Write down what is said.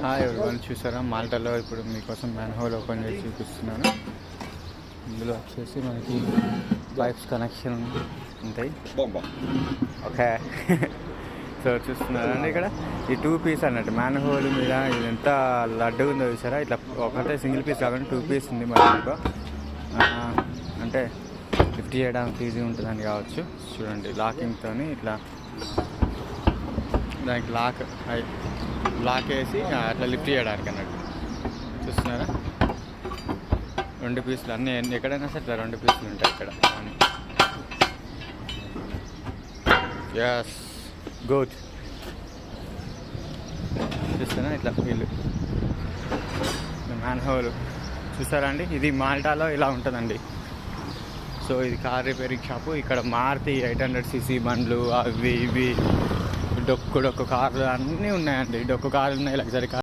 ఎవరివన్నీ చూసారా, మాల్టాలో ఇప్పుడు మీకోసం మ్యాన్ హోల్ ఓపెన్ చేసి చూపిస్తున్నాను. ఇందులో వచ్చేసి మనకి పైప్స్ కనెక్షన్ ఉంటాయి. ఓకే. సో చూస్తున్నారండి ఇక్కడ ఈ 2 పీస్ అన్నట్టు మ్యాన్ హోల్ మీద ఇది ఎంత లడ్డు ఉందో చూసారా. ఇట్లా ఒకటే సింగిల్ పీస్ కాకుండా 2 పీస్ ఉంది మరి. అంటే లిఫ్ట్ చేయడానికి ఈజీ ఉంటుందని కావచ్చు. చూడండి లాకింగ్తో ఇట్లా దానికి లాక్ వేసి అట్లా లిఫ్ట్ చేయడానికి అన్నట్టు. చూస్తున్నారా 2 పీసులు అన్నీ ఎక్కడైనా సరే ఇట్లా 2 పీసులు ఉంటాయి ఇక్కడ. Yes good. చూస్తున్నా ఇట్లా వీళ్ళు మ్యాన్ హోల్ చూసారా అండి. ఇది మాల్టాలో ఇలా ఉంటుందండి. సో ఇది కార్ రిపేరింగ్ షాపు. ఇక్కడ మారుతి 800cc బండ్లు అవి ఇవి డొక్కు కార్లు అన్నీ ఉన్నాయండి. డొక్కు కార్లు ఉన్నాయి, లగ్జరీ కార్లు.